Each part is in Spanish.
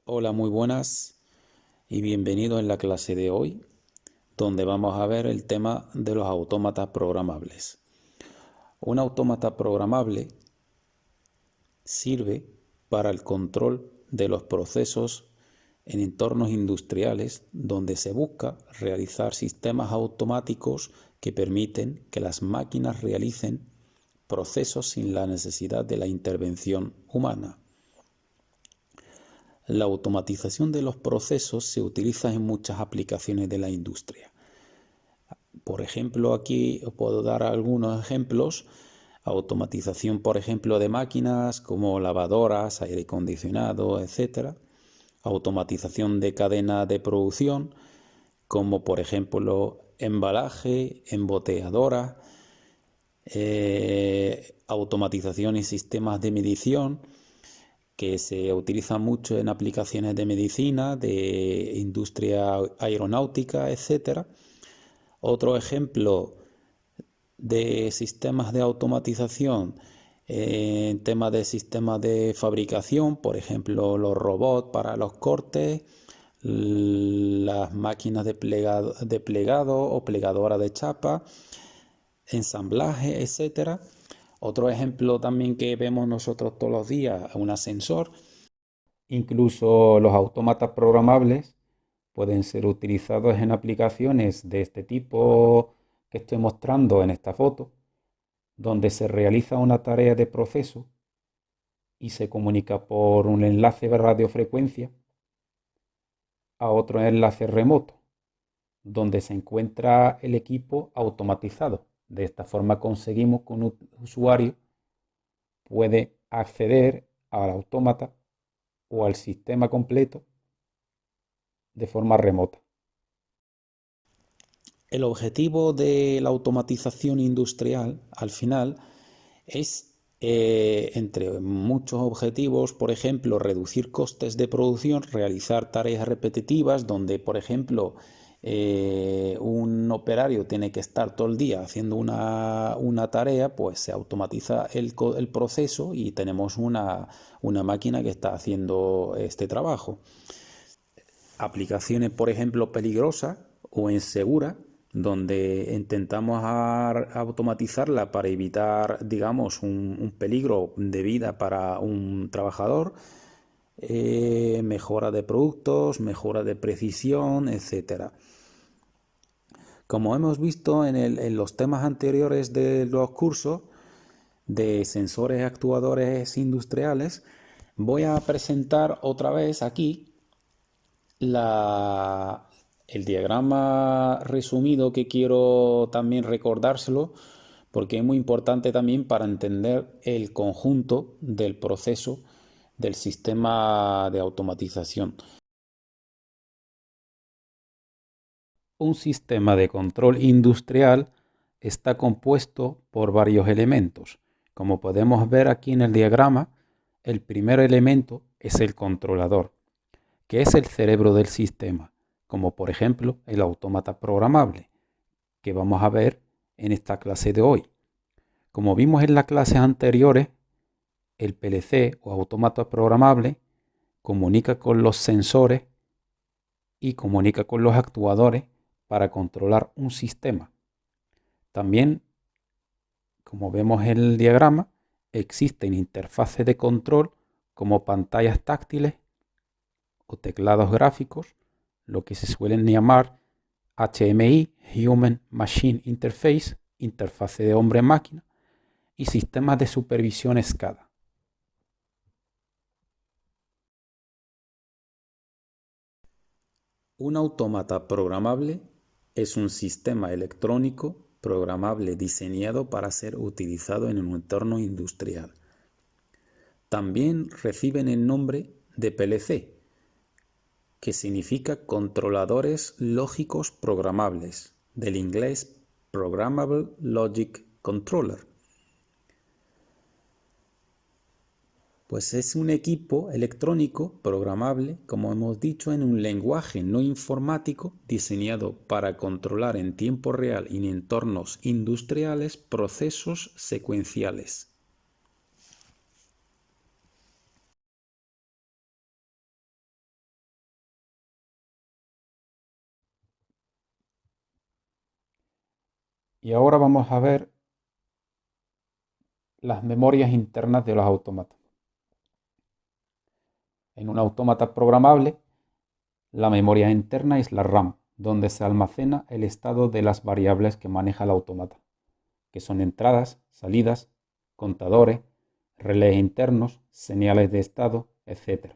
Hola, muy buenas y bienvenidos en la clase de hoy, donde vamos a ver el tema de los autómatas programables. Un autómata programable sirve para el control de los procesos en entornos industriales donde se busca realizar sistemas automáticos que permiten que las máquinas realicen procesos sin la necesidad de la intervención humana. La automatización de los procesos se utiliza en muchas aplicaciones de la industria. Por ejemplo, aquí os puedo dar algunos ejemplos. Automatización, por ejemplo, de máquinas como lavadoras, aire acondicionado, etc. Automatización de cadena de producción, como por ejemplo embalaje, embotelladora, automatización y sistemas de medición, que se utiliza mucho en aplicaciones de medicina, de industria aeronáutica, etc. Otro ejemplo de sistemas de automatización en temas de sistemas de fabricación, por ejemplo, los robots para los cortes, las máquinas de plegado o plegadora de chapa, ensamblaje, etc. Otro ejemplo también que vemos nosotros todos los días, un ascensor. Incluso los autómatas programables pueden ser utilizados en aplicaciones de este tipo que estoy mostrando en esta foto, donde se realiza una tarea de proceso y se comunica por un enlace de radiofrecuencia a otro enlace remoto, donde se encuentra el equipo automatizado. De esta forma conseguimos que un usuario puede acceder al autómata o al sistema completo de forma remota. El objetivo de la automatización industrial, al final, es, entre muchos objetivos, por ejemplo, reducir costes de producción, realizar tareas repetitivas, donde, por ejemplo, un operario tiene que estar todo el día haciendo una tarea, pues se automatiza el proceso y tenemos una máquina que está haciendo este trabajo. Aplicaciones, por ejemplo, peligrosas o inseguras, donde intentamos automatizarla para evitar, digamos, un peligro de vida para un trabajador, mejora de productos, mejora de precisión, etcétera. Como hemos visto en los temas anteriores de los cursos de sensores actuadores industriales, voy a presentar otra vez aquí el diagrama resumido, que quiero también recordárselo porque es muy importante también para entender el conjunto del proceso del sistema de automatización. Un sistema de control industrial está compuesto por varios elementos. Como podemos ver aquí en el diagrama, el primer elemento es el controlador, que es el cerebro del sistema, como por ejemplo el autómata programable, que vamos a ver en esta clase de hoy. Como vimos en las clases anteriores, el PLC o autómata programable comunica con los sensores y comunica con los actuadores para controlar un sistema. También, como vemos en el diagrama, existen interfaces de control como pantallas táctiles o teclados gráficos, lo que se suelen llamar HMI, Human Machine Interface, interfase de hombre-máquina, y sistemas de supervisión SCADA. Un autómata programable es un sistema electrónico programable diseñado para ser utilizado en un entorno industrial. También reciben el nombre de PLC, que significa controladores lógicos programables, del inglés Programmable Logic Controller. Pues es un equipo electrónico programable, como hemos dicho, en un lenguaje no informático diseñado para controlar en tiempo real y en entornos industriales procesos secuenciales. Y ahora vamos a ver las memorias internas de los autómatas. En un autómata programable, la memoria interna es la RAM, donde se almacena el estado de las variables que maneja el autómata, que son entradas, salidas, contadores, relés internos, señales de estado, etc.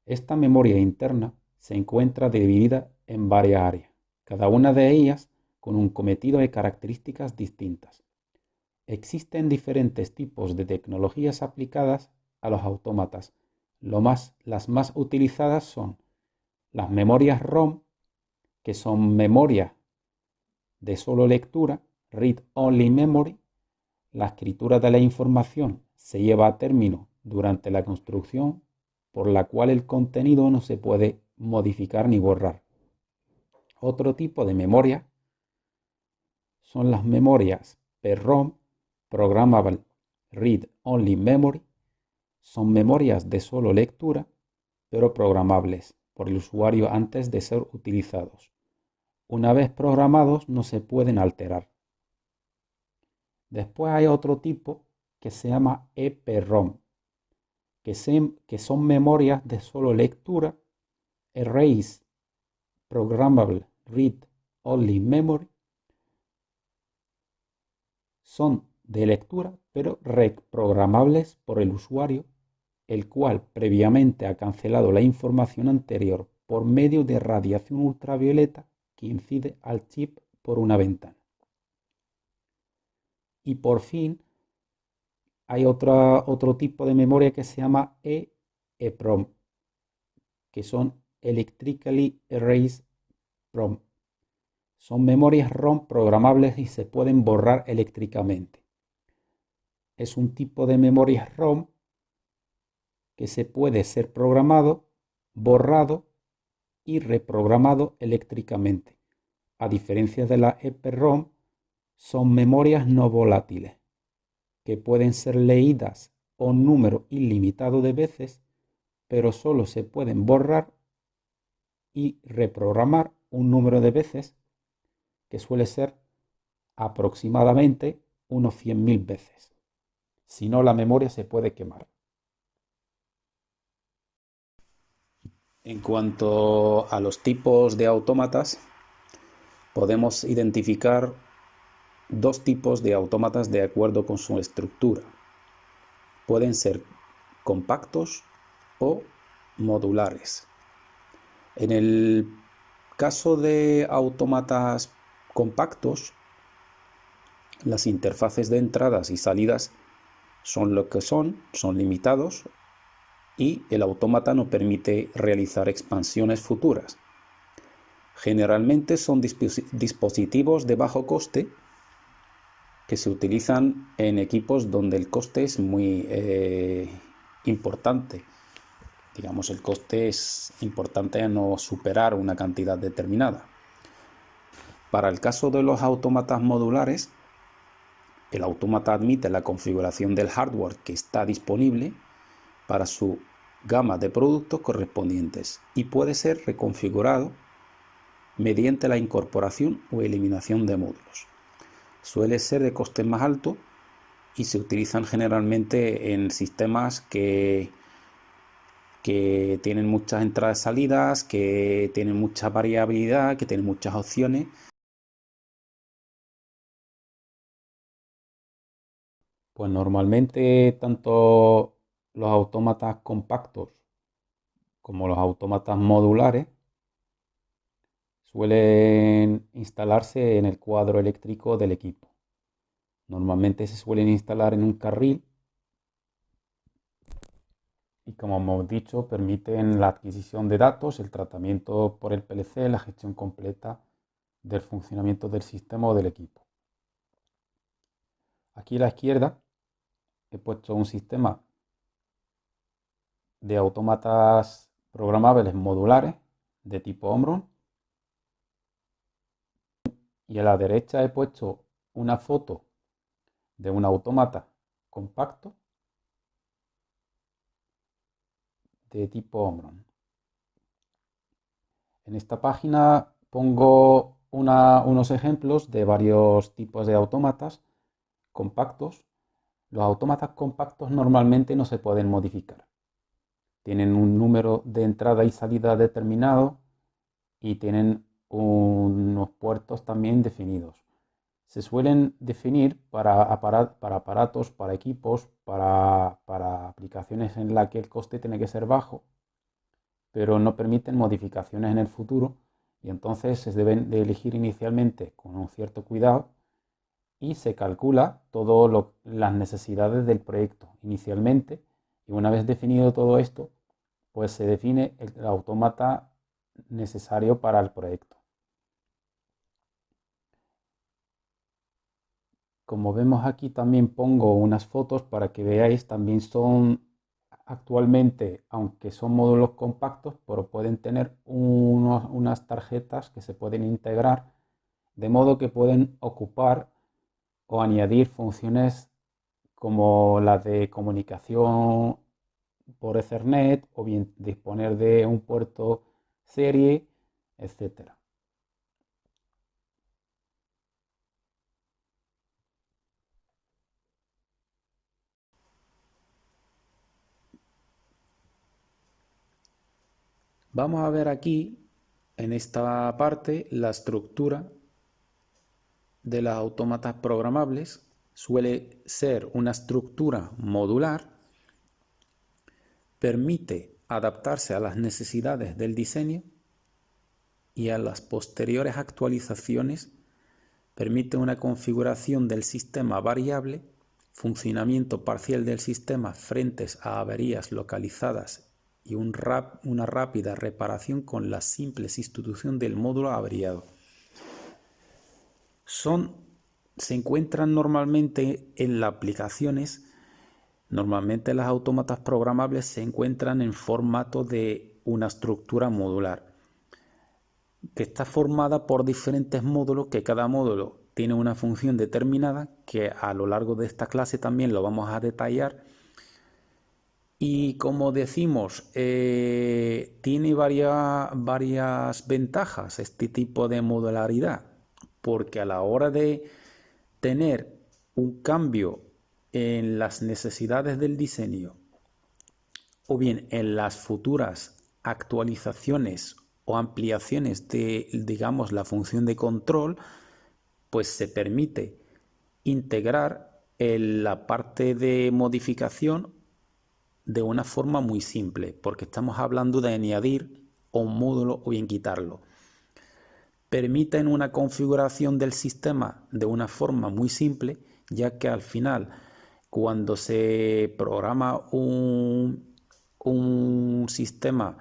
Esta memoria interna se encuentra dividida en varias áreas, cada una de ellas con un cometido y características distintas. Existen diferentes tipos de tecnologías aplicadas a los autómatas. Las más utilizadas son las memorias ROM, que son memorias de solo lectura, Read Only Memory. La escritura de la información se lleva a término durante la construcción, por la cual el contenido no se puede modificar ni borrar. Otro tipo de memoria son las memorias PROM, Programmable Read Only Memory. Son memorias de solo lectura, pero programables por el usuario antes de ser utilizados. Una vez programados no se pueden alterar. Después hay otro tipo que se llama EPROM, que son memorias de solo lectura, Erase Programmable Read Only Memory. Son de lectura, pero reprogramables por el usuario, el cual previamente ha cancelado la información anterior por medio de radiación ultravioleta que incide al chip por una ventana. Y por fin hay otro tipo de memoria que se llama EEPROM, que son Electrically Erased PROM. Son memorias ROM programables y se pueden borrar eléctricamente. Es un tipo de memoria ROM que se puede ser programado, borrado y reprogramado eléctricamente. A diferencia de la EPROM, son memorias no volátiles, que pueden ser leídas un número ilimitado de veces, pero solo se pueden borrar y reprogramar un número de veces que suele ser aproximadamente unos 100.000 veces. Si no, la memoria se puede quemar. En cuanto a los tipos de autómatas, podemos identificar dos tipos de autómatas de acuerdo con su estructura. Pueden ser compactos o modulares. En el caso de autómatas compactos, las interfaces de entradas y salidas son lo que son limitados, y el autómata no permite realizar expansiones futuras. Generalmente son dispositivos de bajo coste que se utilizan en equipos donde el coste es muy importante. Digamos, el coste es importante a no superar una cantidad determinada. Para el caso de los autómatas modulares, el autómata admite la configuración del hardware que está disponible para su gama de productos correspondientes y puede ser reconfigurado mediante la incorporación o eliminación de módulos. Suele ser de coste más alto y se utilizan generalmente en sistemas que tienen muchas entradas y salidas, que tienen mucha variabilidad, que tienen muchas opciones. Pues normalmente tanto los autómatas compactos como los autómatas modulares suelen instalarse en el cuadro eléctrico del equipo. Normalmente se suelen instalar en un carril y, como hemos dicho, permiten la adquisición de datos, el tratamiento por el PLC, la gestión completa del funcionamiento del sistema o del equipo. Aquí a la izquierda he puesto un sistema de autómatas programables modulares de tipo Omron, y a la derecha he puesto una foto de un autómata compacto de tipo Omron. En esta página pongo unos ejemplos de varios tipos de autómatas compactos. Los autómatas compactos normalmente no se pueden modificar. Tienen un número de entrada y salida determinado y tienen unos puertos también definidos. Se suelen definir para aparatos, para equipos, para aplicaciones en las que el coste tiene que ser bajo, pero no permiten modificaciones en el futuro y entonces se deben de elegir inicialmente con un cierto cuidado y se calcula todas las necesidades del proyecto inicialmente y una vez definido todo esto, pues se define el autómata necesario para el proyecto. Como vemos aquí también pongo unas fotos para que veáis, también son actualmente, aunque son módulos compactos, pero pueden tener unas tarjetas que se pueden integrar, de modo que pueden ocupar o añadir funciones como las de comunicación por Ethernet o bien disponer de un puerto serie, etcétera. Vamos a ver aquí, en esta parte, la estructura de los autómatas programables. Suele ser una estructura modular, permite adaptarse a las necesidades del diseño y a las posteriores actualizaciones, permite una configuración del sistema variable, funcionamiento parcial del sistema frente a averías localizadas y una rápida reparación con la simple sustitución del módulo averiado. Se encuentran normalmente en las aplicaciones, normalmente las autómatas programables se encuentran en formato de una estructura modular, que está formada por diferentes módulos, que cada módulo tiene una función determinada, que a lo largo de esta clase también lo vamos a detallar. Y como decimos, tiene varias ventajas este tipo de modularidad, porque a la hora de tener un cambio en las necesidades del diseño o bien en las futuras actualizaciones o ampliaciones de, digamos, la función de control, pues se permite integrar la parte de modificación de una forma muy simple, porque estamos hablando de añadir un módulo o bien quitarlo. Permiten una configuración del sistema de una forma muy simple, ya que al final, cuando se programa un sistema,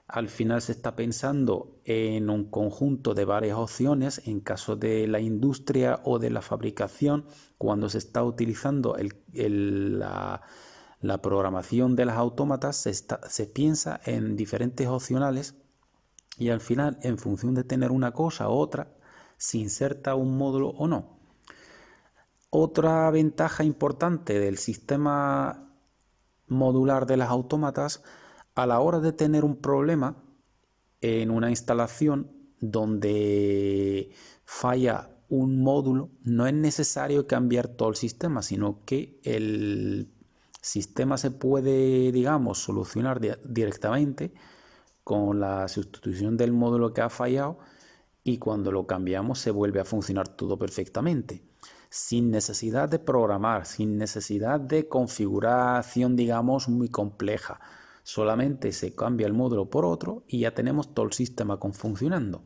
al final se está pensando en un conjunto de varias opciones. En caso de la industria o de la fabricación, cuando se está utilizando la programación de las autómatas, se piensa en diferentes opcionales y al final, en función de tener una cosa u otra, se inserta un módulo o no. Otra ventaja importante del sistema modular de las autómatas, a la hora de tener un problema en una instalación donde falla un módulo, no es necesario cambiar todo el sistema, sino que el sistema se puede, digamos, solucionar directamente con la sustitución del módulo que ha fallado, y cuando lo cambiamos se vuelve a funcionar todo perfectamente, sin necesidad de programar, sin necesidad de configuración, digamos, muy compleja. Solamente se cambia el módulo por otro y ya tenemos todo el sistema funcionando.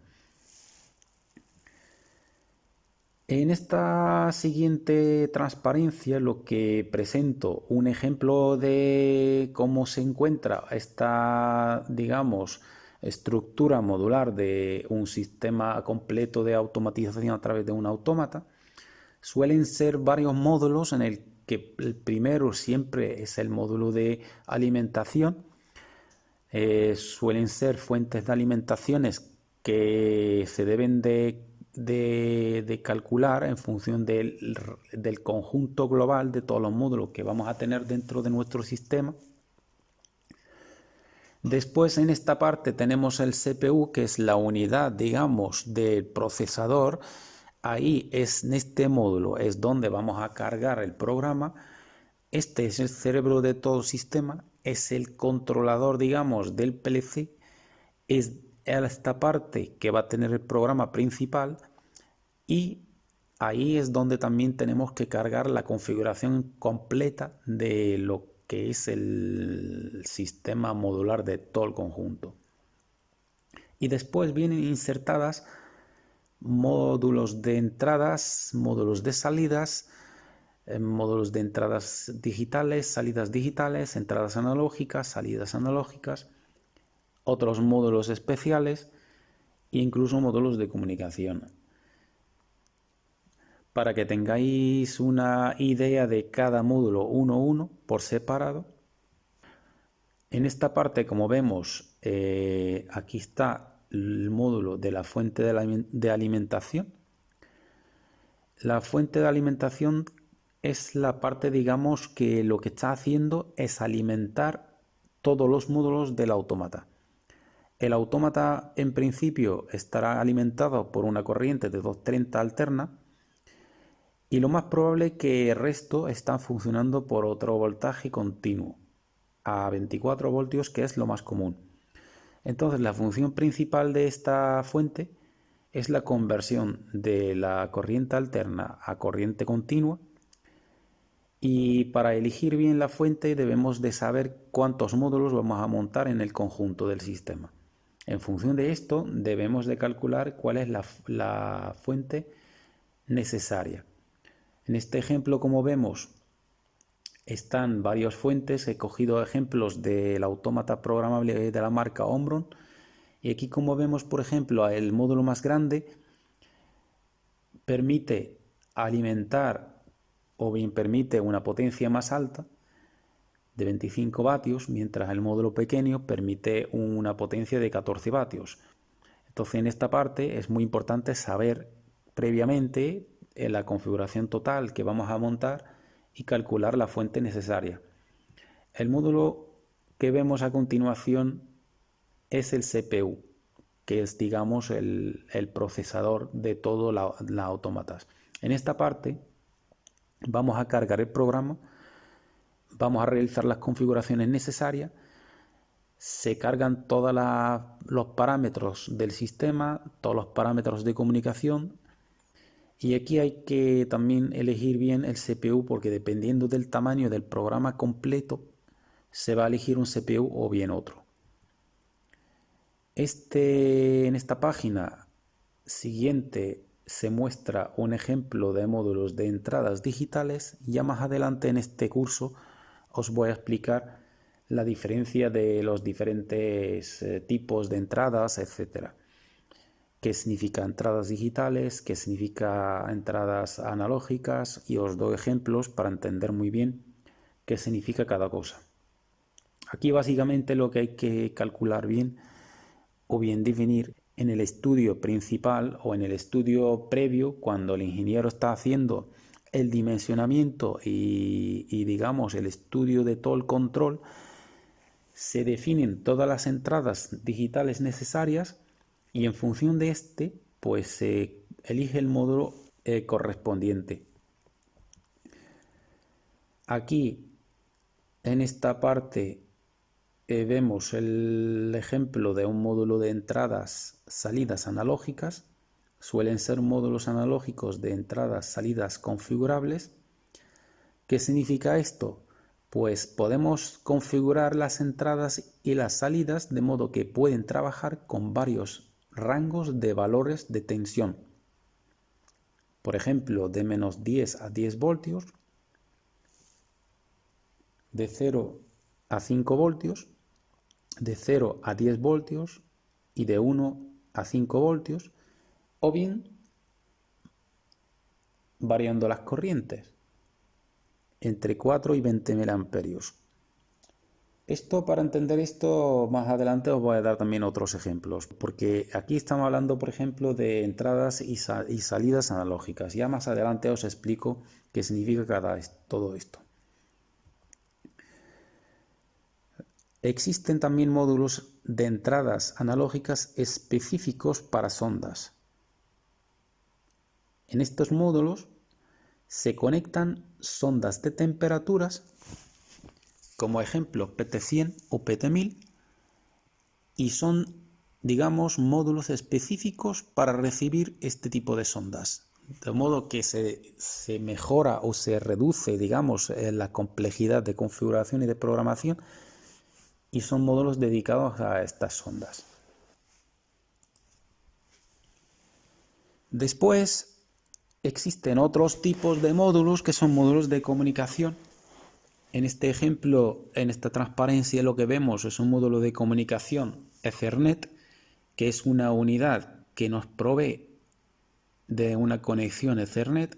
En esta siguiente transparencia lo que presento un ejemplo de cómo se encuentra esta, digamos, estructura modular de un sistema completo de automatización a través de un autómata. Suelen ser varios módulos en el que el primero siempre es el módulo de alimentación. Suelen ser fuentes de alimentaciones que se deben de calcular en función del conjunto global de todos los módulos que vamos a tener dentro de nuestro sistema. Después en esta parte tenemos el CPU, que es la unidad, digamos, del procesador. Ahí es en este módulo, es donde vamos a cargar el programa. Este es el cerebro de todo sistema, es el controlador, digamos, del PLC. Es esta parte que va a tener el programa principal y ahí es donde también tenemos que cargar la configuración completa de lo que es el sistema modular de todo el conjunto. Y después vienen insertadas módulos de entradas, módulos de salidas, módulos de entradas digitales, salidas digitales, entradas analógicas, salidas analógicas, otros módulos especiales e incluso módulos de comunicación. Para que tengáis una idea de cada módulo uno a uno por separado. En esta parte, como vemos, aquí está el módulo de la fuente de alimentación. La fuente de alimentación es la parte, digamos, que lo que está haciendo es alimentar todos los módulos del autómata. El autómata en principio estará alimentado por una corriente de 230 alterna y lo más probable es que el resto está funcionando por otro voltaje continuo a 24 voltios, que es lo más común. Entonces la función principal de esta fuente es la conversión de la corriente alterna a corriente continua, y para elegir bien la fuente debemos de saber cuántos módulos vamos a montar en el conjunto del sistema. En función de esto debemos de calcular cuál es la fuente necesaria. En este ejemplo, como vemos, están varias fuentes. He cogido ejemplos del autómata programable de la marca Omron. Y aquí, como vemos, por ejemplo, el módulo más grande permite alimentar o bien permite una potencia más alta de 25 vatios, mientras el módulo pequeño permite una potencia de 14 vatios. Entonces, en esta parte es muy importante saber previamente la configuración total que vamos a montar y calcular la fuente necesaria. El módulo que vemos a continuación es el CPU, que es, digamos, el procesador de todo la autómatas. En esta parte vamos a cargar el programa, vamos a realizar las configuraciones necesarias, se cargan todos los parámetros del sistema, todos los parámetros de comunicación. Y aquí hay que también elegir bien el CPU, porque dependiendo del tamaño del programa completo se va a elegir un CPU o bien otro. En esta página siguiente se muestra un ejemplo de módulos de entradas digitales. Ya más adelante en este curso os voy a explicar la diferencia de los diferentes tipos de entradas, etcétera. Qué significa entradas digitales, qué significa entradas analógicas, y os doy ejemplos para entender muy bien qué significa cada cosa. Aquí básicamente lo que hay que calcular bien o bien definir en el estudio principal o en el estudio previo, cuando el ingeniero está haciendo el dimensionamiento y digamos el estudio de todo el control, se definen todas las entradas digitales necesarias y en función de este pues se elige el módulo correspondiente. Aquí en esta parte vemos el ejemplo de un módulo de entradas salidas analógicas. Suelen ser módulos analógicos de entradas salidas configurables. ¿Qué significa esto? Pues podemos configurar las entradas y las salidas de modo que pueden trabajar con varios rangos de valores de tensión. Por ejemplo, de menos 10 a 10 voltios, de 0 a 5 voltios, de 0 a 10 voltios y de 1 a 5 voltios, o bien variando las corrientes entre 4 y 20 miliamperios. Para entender esto, más adelante os voy a dar también otros ejemplos, porque aquí estamos hablando, por ejemplo, de entradas y salidas analógicas. Ya más adelante os explico qué significa todo esto. Existen también módulos de entradas analógicas específicos para sondas. En estos módulos se conectan sondas de temperaturas, como ejemplo PT100 o PT1000, y son, digamos, módulos específicos para recibir este tipo de sondas. De modo que se mejora o se reduce, digamos, la complejidad de configuración y de programación, y son módulos dedicados a estas sondas. Después existen otros tipos de módulos que son módulos de comunicación. En este ejemplo, en esta transparencia, lo que vemos es un módulo de comunicación Ethernet, que es una unidad que nos provee de una conexión Ethernet,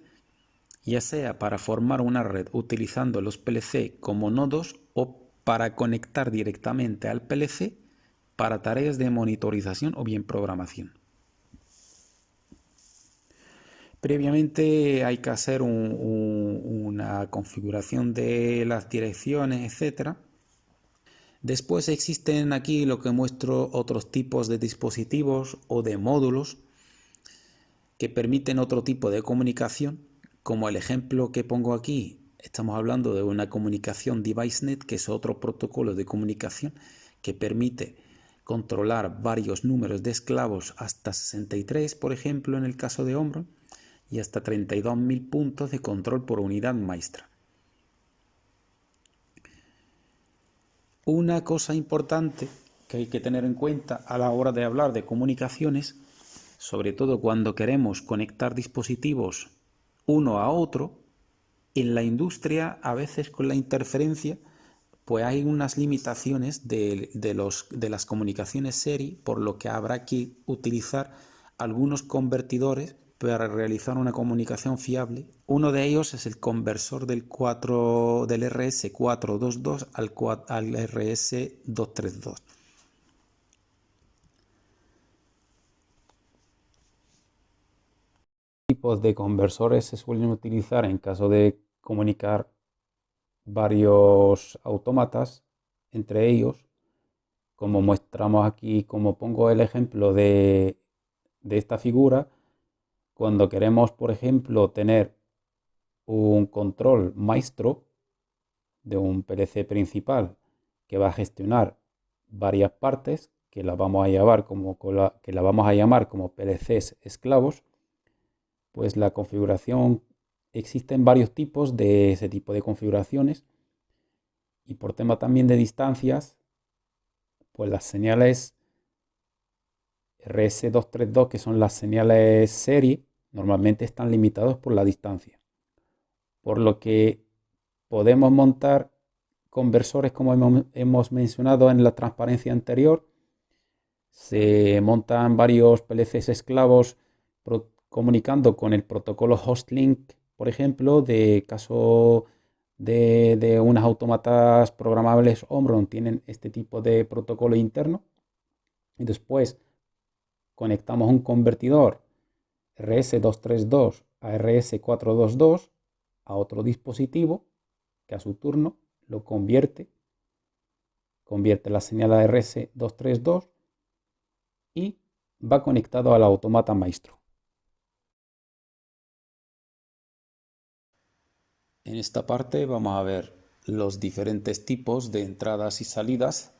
ya sea para formar una red utilizando los PLC como nodos o para conectar directamente al PLC para tareas de monitorización o bien programación. Previamente hay que hacer una configuración de las direcciones, etc. Después existen aquí lo que muestro otros tipos de dispositivos o de módulos que permiten otro tipo de comunicación, como el ejemplo que pongo aquí. Estamos hablando de una comunicación DeviceNet, que es otro protocolo de comunicación que permite controlar varios números de esclavos hasta 63, por ejemplo, en el caso de Omron, y hasta 32.000 puntos de control por unidad maestra. Una cosa importante que hay que tener en cuenta a la hora de hablar de comunicaciones, sobre todo cuando queremos conectar dispositivos uno a otro, en la industria a veces con la interferencia pues hay unas limitaciones de las comunicaciones serie, por lo que habrá que utilizar algunos convertidores para realizar una comunicación fiable. Uno de ellos es el conversor del RS422 al RS232. Tipos de conversores se suelen utilizar en caso de comunicar varios autómatas entre ellos, como mostramos aquí, como pongo el ejemplo de esta figura. Cuando queremos, por ejemplo, tener un control maestro de un PLC principal que va a gestionar varias partes que la vamos a llamar como PLCs esclavos, pues la configuración, existen varios tipos de ese tipo de configuraciones, y por tema también de distancias, pues las señales RS232, que son las señales serie, normalmente están limitados por la distancia, por lo que podemos montar conversores como hemos mencionado en la transparencia anterior. Se montan varios PLCs esclavos comunicando con el protocolo HostLink, por ejemplo, de caso de unas autómatas programables Omron tienen este tipo de protocolo interno. Y después conectamos un convertidor RS232 a RS422 a otro dispositivo que a su turno lo convierte la señal a RS232 y va conectado al automata maestro. En esta parte vamos a ver los diferentes tipos de entradas y salidas.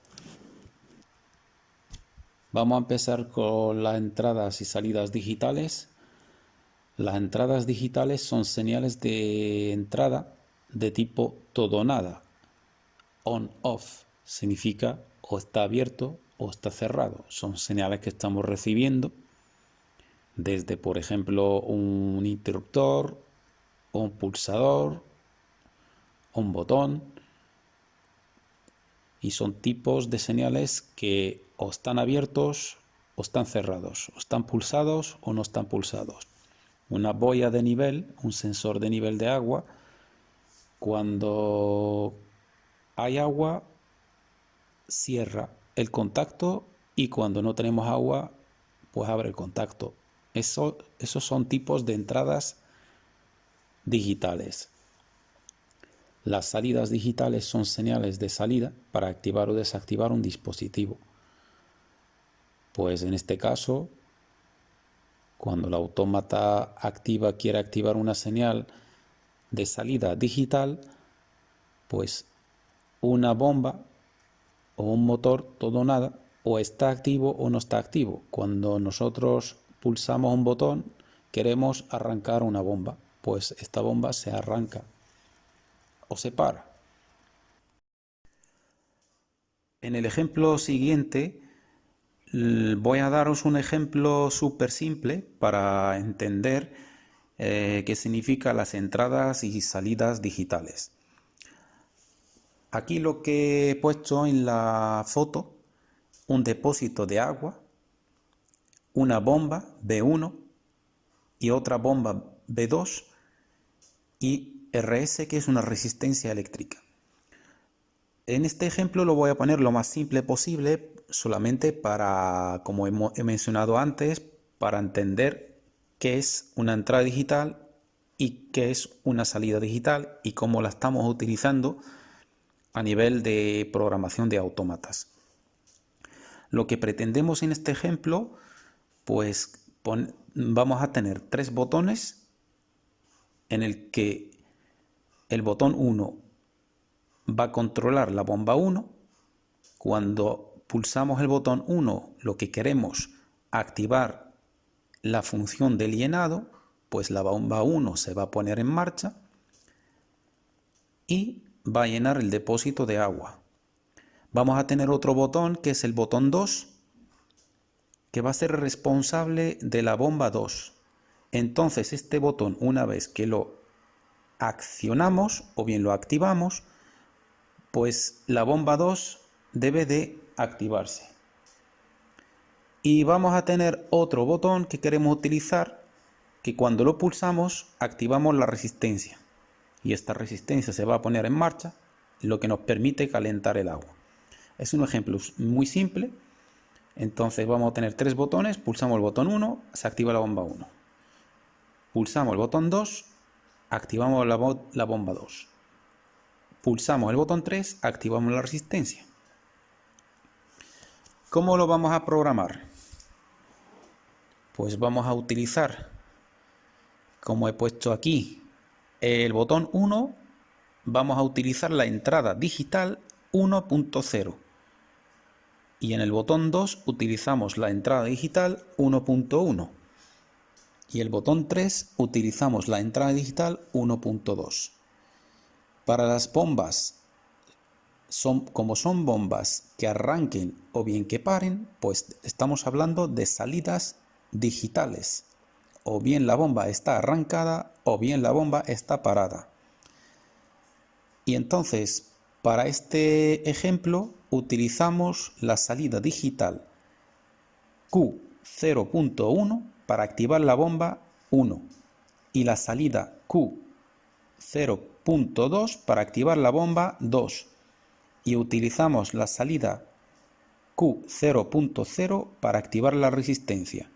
Vamos a empezar con las entradas y salidas digitales. Las entradas digitales son señales de entrada de tipo todo o nada. On-off significa o está abierto o está cerrado. Son señales que estamos recibiendo desde, por ejemplo, un interruptor, un pulsador, un botón, y son tipos de señales que o están abiertos o están cerrados, o están pulsados o no están pulsados. Una boya de nivel, un sensor de nivel de agua, cuando hay agua cierra el contacto, y cuando no tenemos agua pues abre el contacto. Esos son tipos de entradas digitales. Las salidas digitales son señales de salida para activar o desactivar un dispositivo. Pues en este caso, cuando el autómata quiere activar una señal de salida digital, pues una bomba o un motor, todo o nada, o está activo o no está activo. Cuando nosotros pulsamos un botón, queremos arrancar una bomba, pues esta bomba se arranca o se para. En el ejemplo siguiente voy a daros un ejemplo súper simple para entender qué significa las entradas y salidas digitales. Aquí lo que he puesto en la foto, un depósito de agua, una bomba B1 y otra bomba B2 y RS, que es una resistencia eléctrica. En este ejemplo lo voy a poner lo más simple posible, solamente para, como he mencionado antes, para entender qué es una entrada digital y qué es una salida digital y cómo la estamos utilizando a nivel de programación de autómatas. Lo que pretendemos en este ejemplo, pues vamos a tener 3 botones en el que el botón 1 va a controlar la bomba 1. Cuando pulsamos el botón 1, lo que queremos activar la función del llenado, pues la bomba 1 se va a poner en marcha y va a llenar el depósito de agua. Vamos a tener otro botón que es el botón 2, que va a ser responsable de la bomba 2. Entonces este botón, una vez que lo accionamos o bien lo activamos, pues la bomba 2 debe de activarse. Y vamos a tener otro botón que queremos utilizar, que cuando lo pulsamos activamos la resistencia. Y esta resistencia se va a poner en marcha, lo que nos permite calentar el agua. Es un ejemplo muy simple. Entonces vamos a tener 3 botones, pulsamos el botón 1, se activa la bomba 1. Pulsamos el botón 2, activamos la bomba 2. Pulsamos el botón 3, activamos la resistencia. ¿Cómo lo vamos a programar? Pues vamos a utilizar, como he puesto aquí, el botón 1, vamos a utilizar la entrada digital 1.0. Y en el botón 2 utilizamos la entrada digital 1.1. Y el botón 3 utilizamos la entrada digital 1.2. Para las bombas, como son bombas que arranquen o bien que paren, pues estamos hablando de salidas digitales. O bien la bomba está arrancada o bien la bomba está parada. Y entonces, para este ejemplo, utilizamos la salida digital Q0.1 para activar la bomba 1 y la salida Q0.2 para activar la bomba 2. Y utilizamos la salida Q0.0 para activar la resistencia.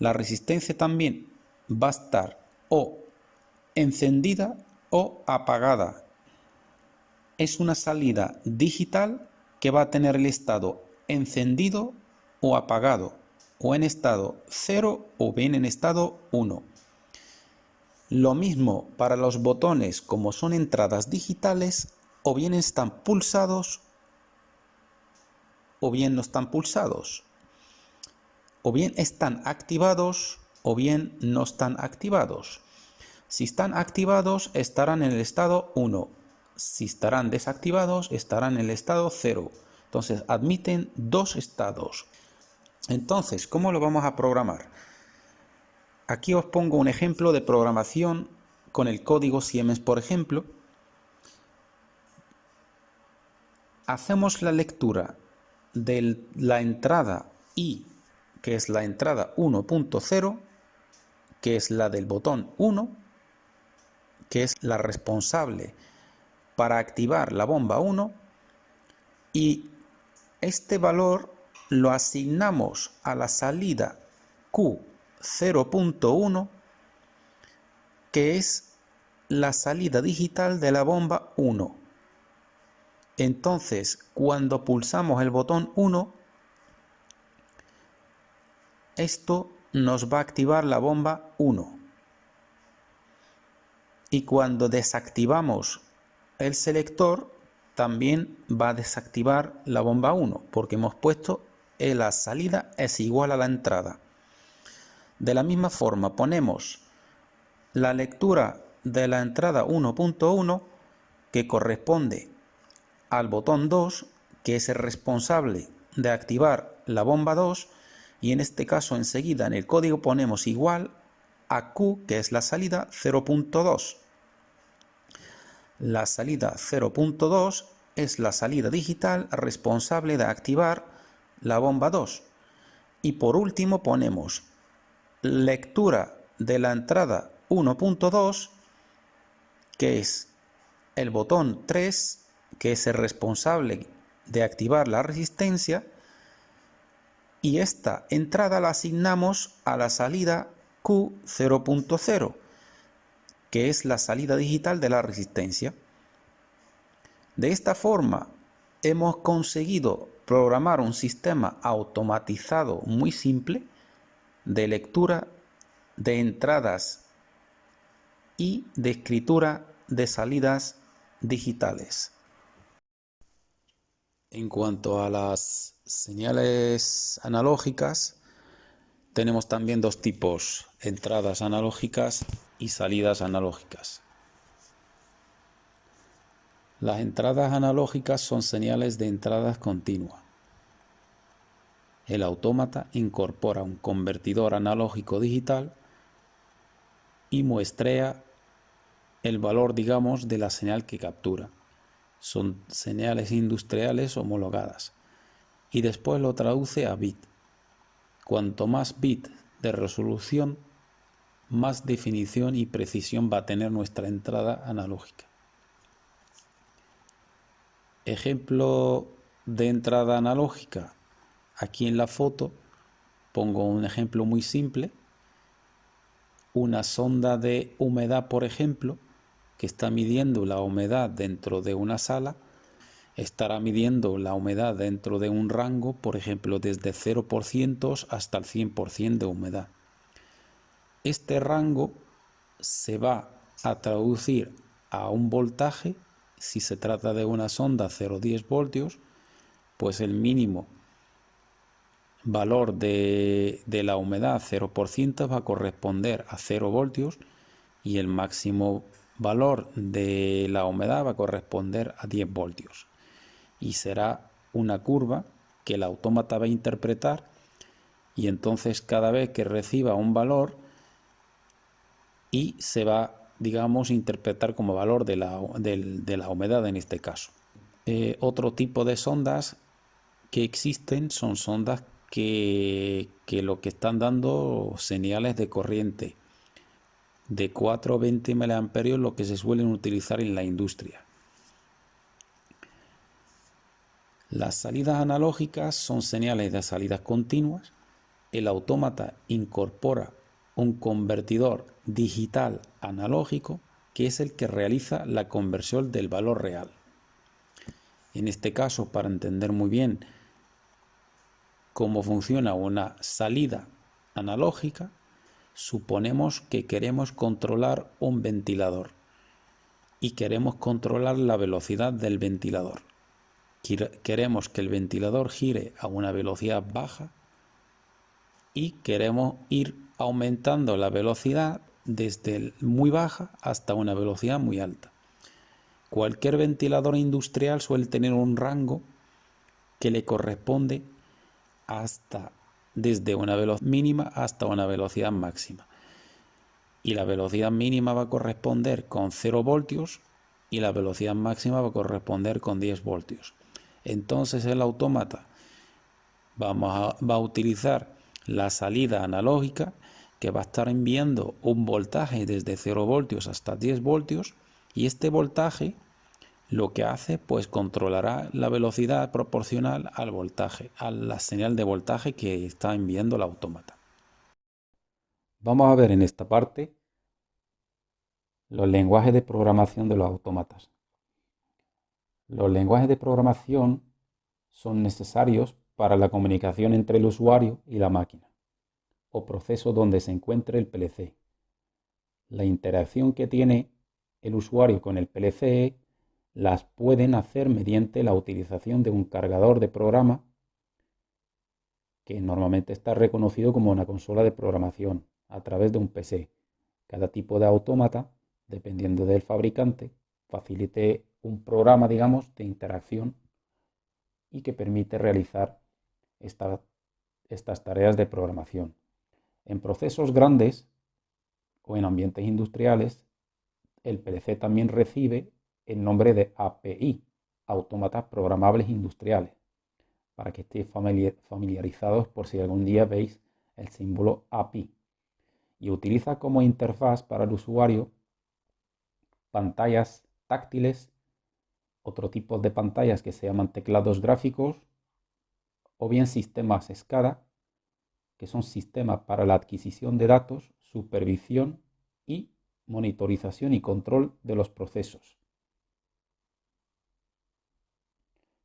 La resistencia también va a estar o encendida o apagada. Es una salida digital que va a tener el estado encendido o apagado, o en estado 0 o bien en estado 1. Lo mismo para los botones, como son entradas digitales, o bien están pulsados o bien no están pulsados, o bien están activados o bien no están activados. Si están activados estarán en el estado 1, si estarán desactivados estarán en el estado 0. Entonces admiten 2 estados. Entonces, ¿cómo lo vamos a programar? Aquí os pongo un ejemplo de programación con el código Siemens, por ejemplo. Hacemos la lectura de la entrada I, que es la entrada 1.0, que es la del botón 1, que es la responsable para activar la bomba 1, y este valor lo asignamos a la salida Q0.1, que es la salida digital de la bomba 1. Entonces, cuando pulsamos el botón 1, esto nos va a activar la bomba 1. Y cuando desactivamos el selector, también va a desactivar la bomba 1, porque hemos puesto que la salida es igual a la entrada. De la misma forma, ponemos la lectura de la entrada 1.1, que corresponde al botón 2, que es el responsable de activar la bomba 2, y en este caso enseguida en el código ponemos igual a Q, que es la salida 0.2. La salida 0.2 es la salida digital responsable de activar la bomba 2. Y por último ponemos lectura de la entrada 1.2, que es el botón 3, que es el responsable de activar la resistencia, y esta entrada la asignamos a la salida Q0.0, que es la salida digital de la resistencia. De esta forma hemos conseguido programar un sistema automatizado muy simple de lectura de entradas y de escritura de salidas digitales. En cuanto a las señales analógicas, tenemos también dos tipos: entradas analógicas y salidas analógicas. Las entradas analógicas son señales de entradas continuas. El autómata incorpora un convertidor analógico digital y muestrea el valor, digamos, de la señal que captura. Son señales industriales homologadas. Y después lo traduce a bit. Cuanto más bit de resolución, más definición y precisión va a tener nuestra entrada analógica. Ejemplo de entrada analógica. Aquí en la foto pongo un ejemplo muy simple. Una sonda de humedad, por ejemplo, que está midiendo la humedad dentro de una sala, estará midiendo la humedad dentro de un rango, por ejemplo, desde 0% hasta el 100% de humedad. Este rango se va a traducir a un voltaje. Si se trata de una sonda 0,10 voltios, pues el mínimo valor de la humedad 0% va a corresponder a 0 voltios y el máximo valor de la humedad va a corresponder a 10 voltios. Y será una curva que el autómata va a interpretar, y entonces cada vez que reciba un valor y se va, digamos, a interpretar como valor de la humedad en este caso. Otro tipo de sondas que existen son sondas que lo que están dando señales de corriente de 4 o 20 mA, lo que se suelen utilizar en la industria. Las salidas analógicas son señales de salidas continuas. El autómata incorpora un convertidor digital analógico, que es el que realiza la conversión del valor real. En este caso, para entender muy bien cómo funciona una salida analógica, suponemos que queremos controlar un ventilador y queremos controlar la velocidad del ventilador. Queremos que el ventilador gire a una velocidad baja y queremos ir aumentando la velocidad desde muy baja hasta una velocidad muy alta. Cualquier ventilador industrial suele tener un rango que le corresponde desde una velocidad mínima hasta una velocidad máxima. Y la velocidad mínima va a corresponder con 0 voltios y la velocidad máxima va a corresponder con 10 voltios. Entonces el autómata va a utilizar la salida analógica, que va a estar enviando un voltaje desde 0 voltios hasta 10 voltios, y este voltaje lo que hace, pues controlará la velocidad proporcional al voltaje, a la señal de voltaje que está enviando el autómata. Vamos a ver en esta parte Los lenguajes de programación de los autómatas. Los lenguajes de programación son necesarios para la comunicación entre el usuario y la máquina o proceso donde se encuentre el PLC. La interacción que tiene el usuario con el PLC las pueden hacer mediante la utilización de un cargador de programa que normalmente está reconocido como una consola de programación a través de un PC. Cada tipo de autómata, dependiendo del fabricante, facilite un programa, digamos, de interacción y que permite realizar estas tareas de programación. En procesos grandes o en ambientes industriales, el PLC también recibe el nombre de API, Autómatas Programables Industriales, para que estéis familiarizados por si algún día veis el símbolo API. Y utiliza como interfaz para el usuario pantallas táctiles, otro tipo de pantallas que se llaman teclados gráficos, o bien sistemas SCADA, que son sistemas para la adquisición de datos, supervisión y monitorización y control de los procesos.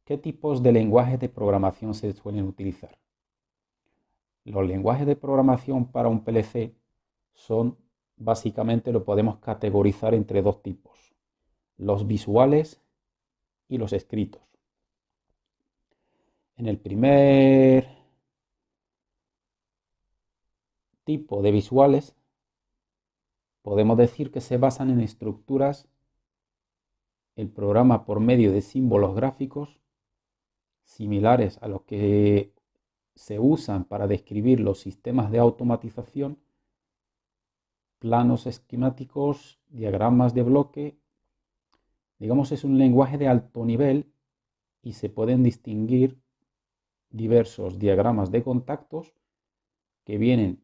¿Qué tipos de lenguajes de programación se suelen utilizar? Los lenguajes de programación para un PLC son, básicamente lo podemos categorizar entre dos tipos, los visuales y los escritos. En el primer tipo de visuales podemos decir que se basan en estructuras, el programa por medio de símbolos gráficos similares a los que se usan para describir los sistemas de automatización, planos esquemáticos, diagramas de bloque. Digamos, es un lenguaje de alto nivel y se pueden distinguir diversos diagramas de contactos que vienen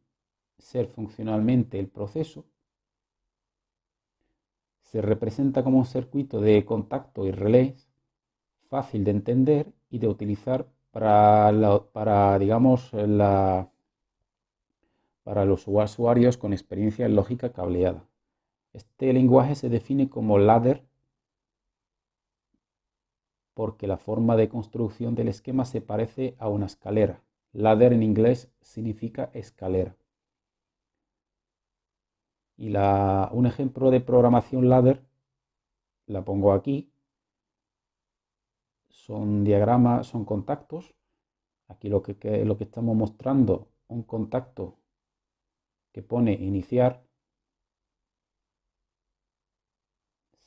a ser funcionalmente el proceso. Se representa como un circuito de contacto y relés fácil de entender y de utilizar para los usuarios con experiencia en lógica cableada. Este lenguaje se define como ladder porque la forma de construcción del esquema se parece a una escalera. Ladder en inglés significa escalera. Y un ejemplo de programación ladder, la pongo aquí, son diagramas, son contactos. Aquí lo que estamos mostrando, un contacto que pone iniciar.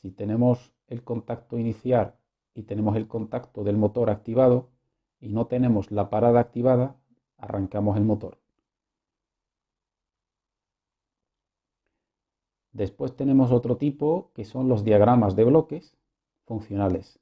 Si tenemos el contacto iniciar y tenemos el contacto del motor activado y no tenemos la parada activada, arrancamos el motor. Después tenemos otro tipo que son los diagramas de bloques funcionales.